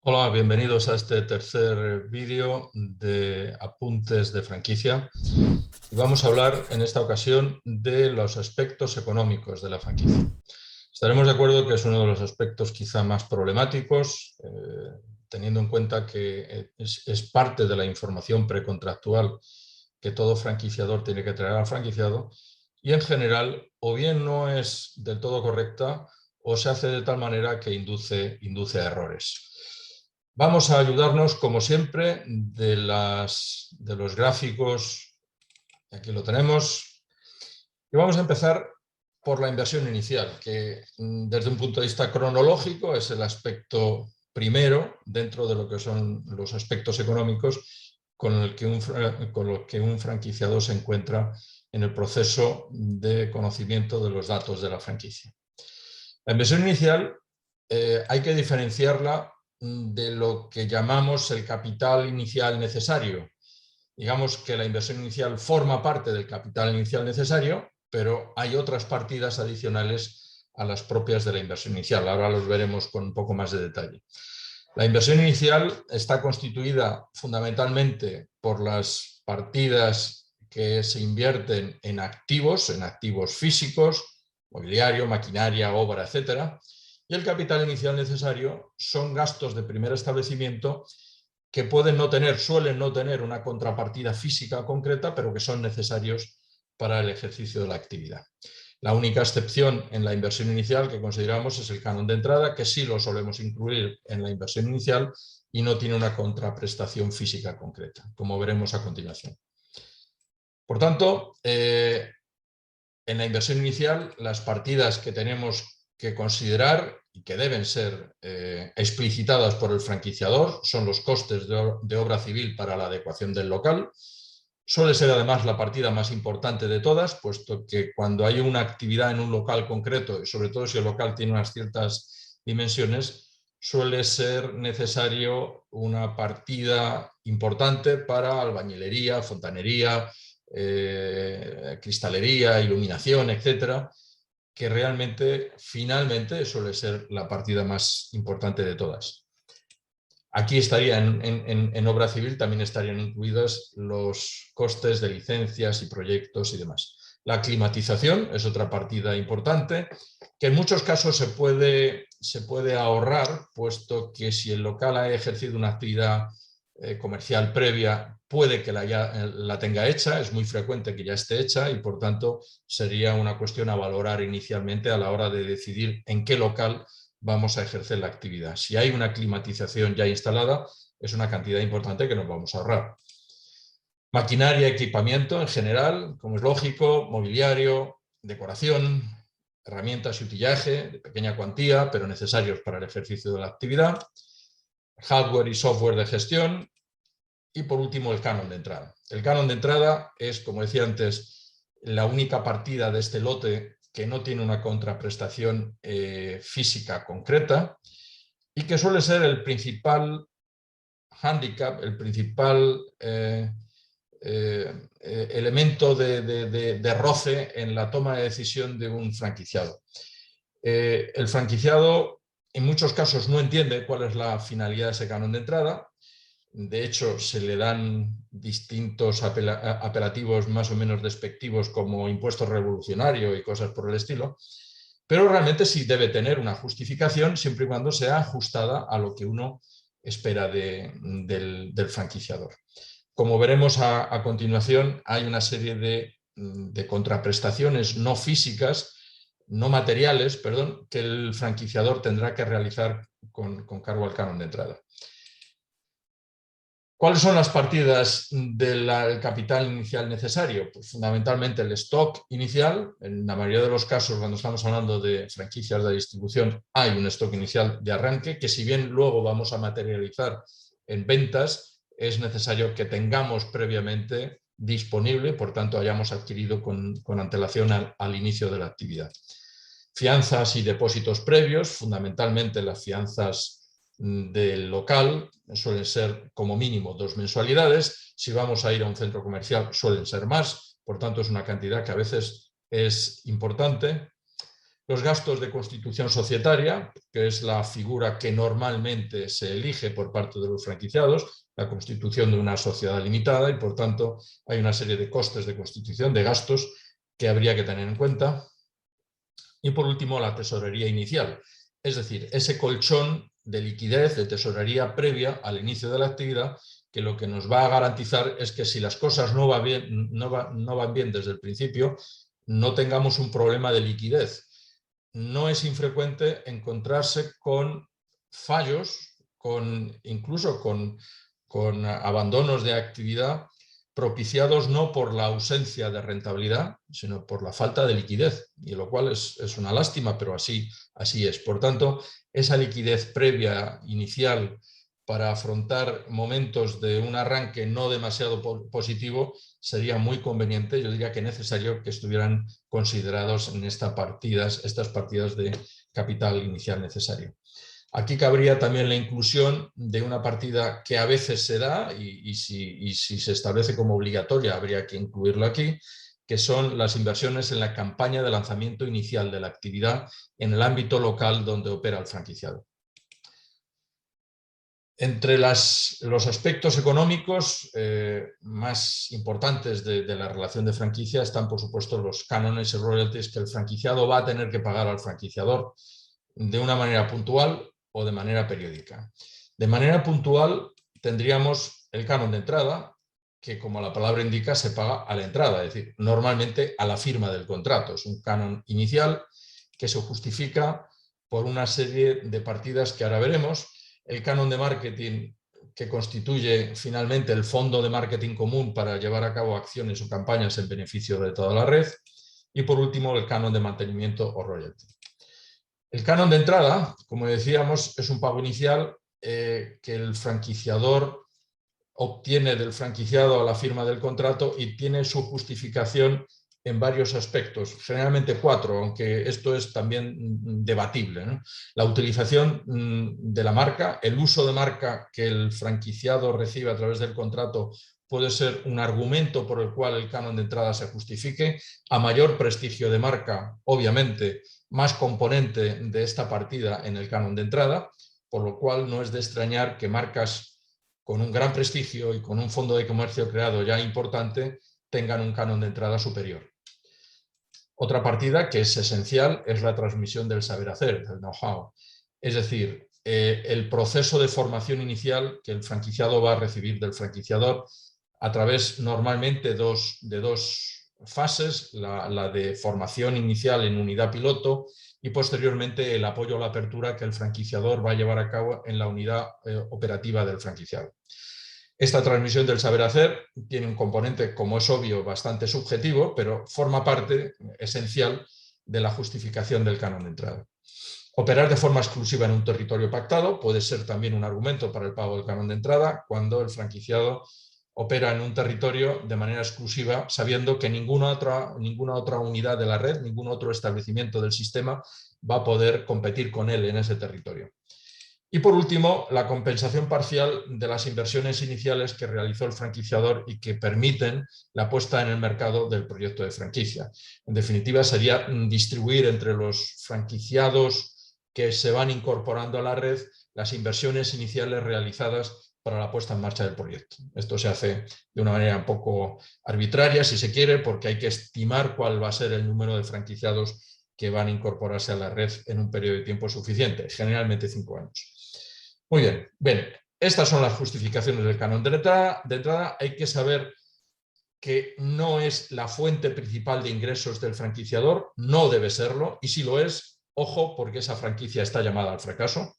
Hola, bienvenidos a este tercer vídeo de apuntes de franquicia. Y vamos a hablar en esta ocasión de los aspectos económicos de la franquicia. Estaremos de acuerdo que es uno de los aspectos quizá más problemáticos, teniendo en cuenta que es parte de la información precontractual que todo franquiciador tiene que traer al franquiciado y en general o bien no es del todo correcta o se hace de tal manera que induce a errores. Vamos a ayudarnos, como siempre, de los gráficos. Aquí lo tenemos. Y vamos a empezar por la inversión inicial, que desde un punto de vista cronológico es el aspecto primero dentro de lo que son los aspectos económicos con los que un franquiciado se encuentra en el proceso de conocimiento de los datos de la franquicia. La inversión inicial hay que diferenciarla de lo que llamamos el capital inicial necesario. Digamos que la inversión inicial forma parte del capital inicial necesario, pero hay otras partidas adicionales a las propias de la inversión inicial. Ahora los veremos con un poco más de detalle. La inversión inicial está constituida fundamentalmente por las partidas que se invierten en activos físicos, mobiliario, maquinaria, obra, etcétera. Y el capital inicial necesario son gastos de primer establecimiento que suelen no tener una contrapartida física concreta, pero que son necesarios para el ejercicio de la actividad. La única excepción en la inversión inicial que consideramos es el canon de entrada, que sí lo solemos incluir en la inversión inicial y no tiene una contraprestación física concreta, como veremos a continuación. Por tanto, en la inversión inicial, las partidas que tenemos que considerar y que deben ser explicitadas por el franquiciador son los costes de obra civil para la adecuación del local. Suele ser además la partida más importante de todas, puesto que cuando hay una actividad en un local concreto, y sobre todo si el local tiene unas ciertas dimensiones, suele ser necesario una partida importante para albañilería, fontanería, cristalería, iluminación, etcétera, que realmente, finalmente, suele ser la partida más importante de todas. Aquí estaría en obra civil, también estarían incluidos los costes de licencias y proyectos y demás. La climatización es otra partida importante, que en muchos casos se puede ahorrar, puesto que si el local ha ejercido una actividad comercial previa, puede que la tenga hecha, es muy frecuente que ya esté hecha y por tanto sería una cuestión a valorar inicialmente a la hora de decidir en qué local vamos a ejercer la actividad. Si hay una climatización ya instalada, es una cantidad importante que nos vamos a ahorrar. Maquinaria, equipamiento en general, como es lógico, mobiliario, decoración, herramientas y utillaje de pequeña cuantía, pero necesarios para el ejercicio de la actividad, hardware y software de gestión y por último el canon de entrada. El canon de entrada es, como decía antes, la única partida de este lote que no tiene una contraprestación física concreta y que suele ser el principal hándicap, el principal elemento de roce en la toma de decisión de un franquiciado. El franquiciado en muchos casos no entiende cuál es la finalidad de ese canon de entrada. De hecho, se le dan distintos apelativos más o menos despectivos como impuesto revolucionario y cosas por el estilo, pero realmente sí debe tener una justificación siempre y cuando sea ajustada a lo que uno espera del franquiciador. Como veremos a continuación, hay una serie de contraprestaciones no físicas, no materiales, perdón, que el franquiciador tendrá que realizar con cargo al canon de entrada. ¿Cuáles son las partidas del capital inicial necesario? Pues fundamentalmente el stock inicial. En la mayoría de los casos, cuando estamos hablando de franquicias de distribución, hay un stock inicial de arranque que, si bien luego vamos a materializar en ventas, es necesario que tengamos previamente disponible, por tanto hayamos adquirido con antelación al inicio de la actividad. Fianzas y depósitos previos, fundamentalmente las fianzas del local suelen ser como mínimo 2 mensualidades. Si vamos a ir a un centro comercial suelen ser más, por tanto es una cantidad que a veces es importante. los gastos de constitución societaria, que es la figura que normalmente se elige por parte de los franquiciados, la constitución de una sociedad limitada, y por tanto hay una serie de costes de constitución, de gastos que habría que tener en cuenta. Y por último, la tesorería inicial, es decir, ese colchón de liquidez, de tesorería previa al inicio de la actividad, que lo que nos va a garantizar es que si las cosas no van bien desde el principio, no tengamos un problema de liquidez. No es infrecuente encontrarse con fallos, incluso con abandonos de actividad propiciados no por la ausencia de rentabilidad, sino por la falta de liquidez, y lo cual es una lástima, pero así es. Por tanto, esa liquidez previa, inicial, para afrontar momentos de un arranque no demasiado positivo, sería muy conveniente, yo diría que necesario, que estuvieran considerados en estas partidas de capital inicial necesario. Aquí cabría también la inclusión de una partida que a veces se da y si se establece como obligatoria habría que incluirlo aquí, que son las inversiones en la campaña de lanzamiento inicial de la actividad en el ámbito local donde opera el franquiciado. Entre los aspectos económicos más importantes de la relación de franquicia están, por supuesto, los cánones y royalties que el franquiciado va a tener que pagar al franquiciador de una manera puntual o de manera periódica. De manera puntual tendríamos el canon de entrada, que como la palabra indica se paga a la entrada, es decir, normalmente a la firma del contrato. Es un canon inicial que se justifica por una serie de partidas que ahora veremos. El canon de marketing, que constituye finalmente el fondo de marketing común para llevar a cabo acciones o campañas en beneficio de toda la red. Y por último, el canon de mantenimiento o royalty. El canon de entrada, como decíamos, es un pago inicial que el franquiciador obtiene del franquiciado a la firma del contrato y tiene su justificación en varios aspectos, generalmente 4, aunque esto es también debatible, ¿no? La utilización de la marca, el uso de marca que el franquiciado recibe a través del contrato puede ser un argumento por el cual el canon de entrada se justifique. A mayor prestigio de marca, obviamente, más componente de esta partida en el canon de entrada, por lo cual no es de extrañar que marcas con un gran prestigio y con un fondo de comercio creado ya importante tengan un canon de entrada superior. Otra partida que es esencial es la transmisión del saber hacer, del know-how. Es decir, el proceso de formación inicial que el franquiciado va a recibir del franquiciador a través normalmente de dos fases, la de formación inicial en unidad piloto y posteriormente el apoyo a la apertura que el franquiciador va a llevar a cabo en la unidad operativa del franquiciado. Esta transmisión del saber hacer tiene un componente, como es obvio, bastante subjetivo, pero forma parte esencial de la justificación del canon de entrada. Operar de forma exclusiva en un territorio pactado puede ser también un argumento para el pago del canon de entrada cuando el franquiciado opera en un territorio de manera exclusiva, sabiendo que ninguna otra unidad de la red, ningún otro establecimiento del sistema va a poder competir con él en ese territorio. Y por último, la compensación parcial de las inversiones iniciales que realizó el franquiciador y que permiten la puesta en el mercado del proyecto de franquicia. En definitiva, sería distribuir entre los franquiciados que se van incorporando a la red las inversiones iniciales realizadas para la puesta en marcha del proyecto. Esto se hace de una manera un poco arbitraria, si se quiere, porque hay que estimar cuál va a ser el número de franquiciados que van a incorporarse a la red en un periodo de tiempo suficiente, generalmente 5 años. Muy bien, estas son las justificaciones del canon de entrada. Hay que saber que no es la fuente principal de ingresos del franquiciador, no debe serlo, y si lo es, ojo, porque esa franquicia está llamada al fracaso.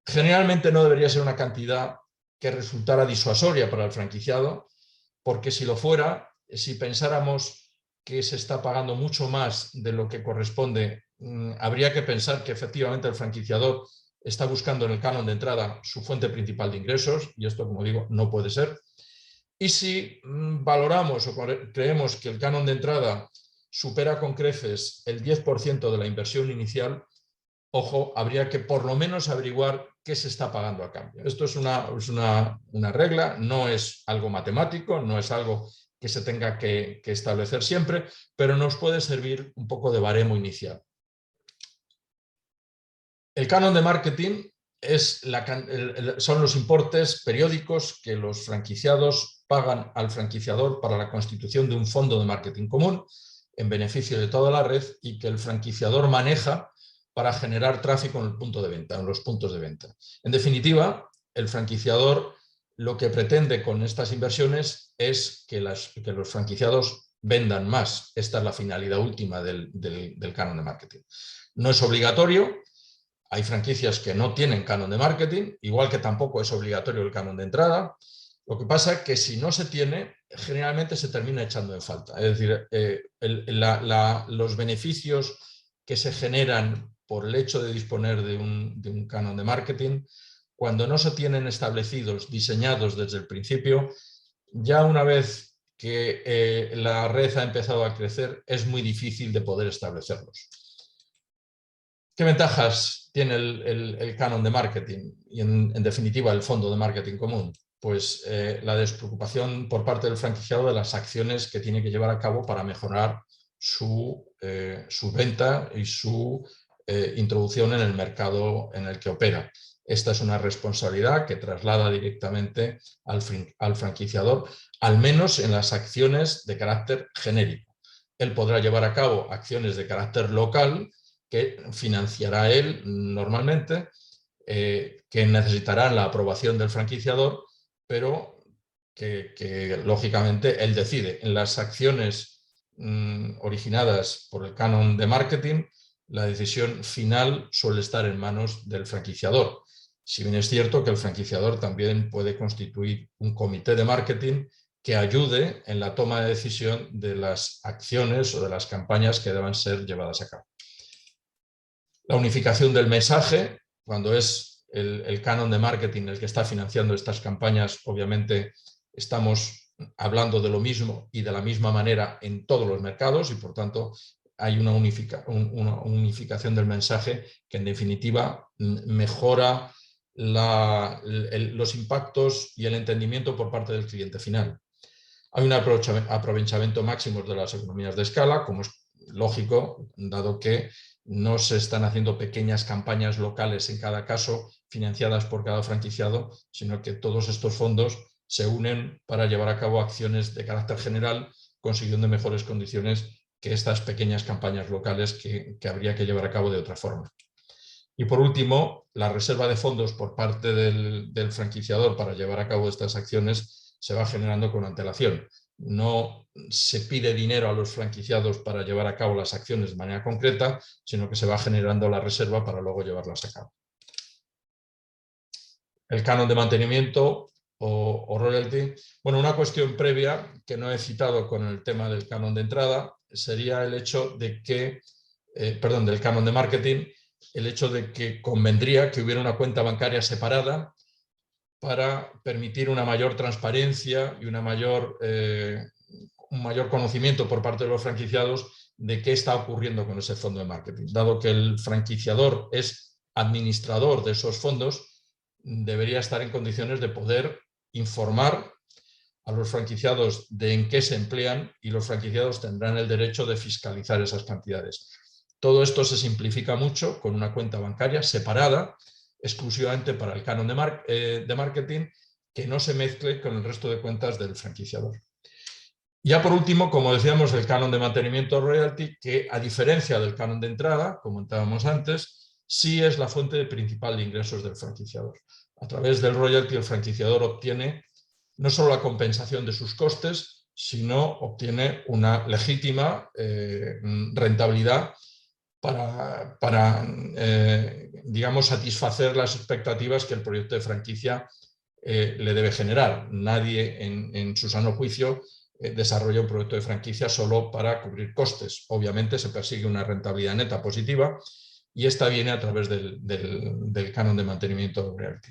Generalmente no debería ser una cantidad que resultara disuasoria para el franquiciado, porque si lo fuera, si pensáramos que se está pagando mucho más de lo que corresponde, habría que pensar que efectivamente el franquiciador está buscando en el canon de entrada su fuente principal de ingresos, y esto, como digo, no puede ser. Y si valoramos o creemos que el canon de entrada supera con creces el 10% de la inversión inicial, ojo, habría que por lo menos averiguar qué se está pagando a cambio. Esto es una regla, no es algo matemático, no es algo que se tenga que establecer siempre, pero nos puede servir un poco de baremo inicial. El canon de marketing son los importes periódicos que los franquiciados pagan al franquiciador para la constitución de un fondo de marketing común en beneficio de toda la red y que el franquiciador maneja para generar tráfico en el punto de venta, en los puntos de venta. En definitiva, el franquiciador lo que pretende con estas inversiones es que los franquiciados vendan más. Esta es la finalidad última del canon de marketing. No es obligatorio. Hay franquicias que no tienen canon de marketing, igual que tampoco es obligatorio el canon de entrada. Lo que pasa es que si no se tiene, generalmente se termina echando en falta. Es decir, los beneficios que se generan por el hecho de disponer de un canon de marketing, cuando no se tienen establecidos, diseñados desde el principio, ya una vez que la red ha empezado a crecer, es muy difícil de poder establecerlos. ¿Qué ventajas tiene el canon de marketing y, en definitiva, el fondo de marketing común? Pues la despreocupación por parte del franquiciado de las acciones que tiene que llevar a cabo para mejorar su venta y su introducción en el mercado en el que opera. Esta es una responsabilidad que traslada directamente al franquiciador, al menos en las acciones de carácter genérico. Él podrá llevar a cabo acciones de carácter local que financiará él normalmente, que necesitarán la aprobación del franquiciador, pero que lógicamente él decide. En las acciones originadas por el canon de marketing, la decisión final suele estar en manos del franquiciador. Si bien es cierto que el franquiciador también puede constituir un comité de marketing que ayude en la toma de decisión de las acciones o de las campañas que deban ser llevadas a cabo. La unificación del mensaje, cuando es el canon de marketing el que está financiando estas campañas, obviamente estamos hablando de lo mismo y de la misma manera en todos los mercados y por tanto hay una unificación del mensaje que en definitiva mejora los impactos y el entendimiento por parte del cliente final. Hay un aprovechamiento máximo de las economías de escala, como es lógico, dado que no se están haciendo pequeñas campañas locales en cada caso, financiadas por cada franquiciado, sino que todos estos fondos se unen para llevar a cabo acciones de carácter general, consiguiendo mejores condiciones que estas pequeñas campañas locales que habría que llevar a cabo de otra forma. Y por último, la reserva de fondos por parte del franquiciador para llevar a cabo estas acciones se va generando con antelación. No se pide dinero a los franquiciados para llevar a cabo las acciones de manera concreta, sino que se va generando la reserva para luego llevarlas a cabo. El canon de mantenimiento o royalty. Bueno, una cuestión previa que no he citado con el tema del canon de entrada sería el hecho de que, del canon de marketing, el hecho de que convendría que hubiera una cuenta bancaria separada para permitir una mayor transparencia y un mayor conocimiento por parte de los franquiciados de qué está ocurriendo con ese fondo de marketing. Dado que el franquiciador es administrador de esos fondos, debería estar en condiciones de poder informar a los franquiciados de en qué se emplean y los franquiciados tendrán el derecho de fiscalizar esas cantidades. Todo esto se simplifica mucho con una cuenta bancaria separada exclusivamente para el canon de marketing, que no se mezcle con el resto de cuentas del franquiciador. Ya por último, como decíamos, el canon de mantenimiento royalty, que a diferencia del canon de entrada, como comentábamos antes, sí es la fuente principal de ingresos del franquiciador. A través del royalty el franquiciador obtiene no solo la compensación de sus costes, sino obtiene una legítima rentabilidad para digamos, satisfacer las expectativas que el proyecto de franquicia le debe generar. Nadie en su sano juicio desarrolla un proyecto de franquicia solo para cubrir costes. Obviamente se persigue una rentabilidad neta positiva y esta viene a través del canon de mantenimiento royalty.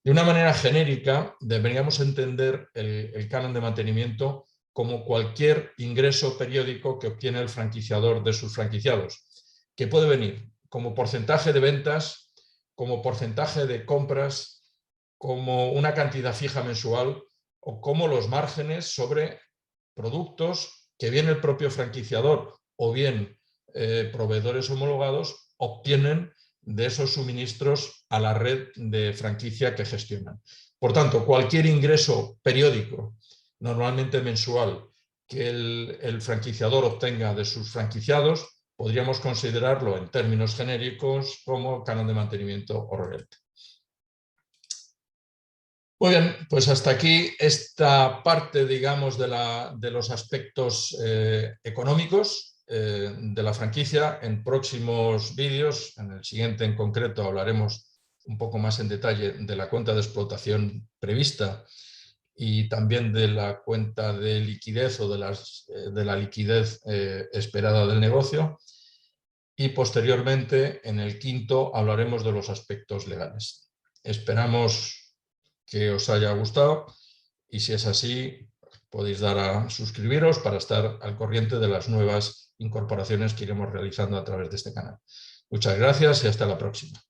De una manera genérica, deberíamos entender el canon de mantenimiento como cualquier ingreso periódico que obtiene el franquiciador de sus franquiciados, que puede venir como porcentaje de ventas, como porcentaje de compras, como una cantidad fija mensual o como los márgenes sobre productos que bien el propio franquiciador o bien proveedores homologados obtienen de esos suministros a la red de franquicia que gestionan. Por tanto, cualquier ingreso periódico, normalmente mensual, que el franquiciador obtenga de sus franquiciados, podríamos considerarlo en términos genéricos como canon de mantenimiento o royalty. Muy bien, pues hasta aquí esta parte, digamos, de los aspectos económicos de la franquicia. En próximos vídeos, en el siguiente en concreto, hablaremos un poco más en detalle de la cuenta de explotación prevista y también de la cuenta de liquidez o de la liquidez esperada del negocio. Y posteriormente, en el quinto, hablaremos de los aspectos legales. Esperamos que os haya gustado y si es así, podéis dar a suscribiros para estar al corriente de las nuevas incorporaciones que iremos realizando a través de este canal. Muchas gracias y hasta la próxima.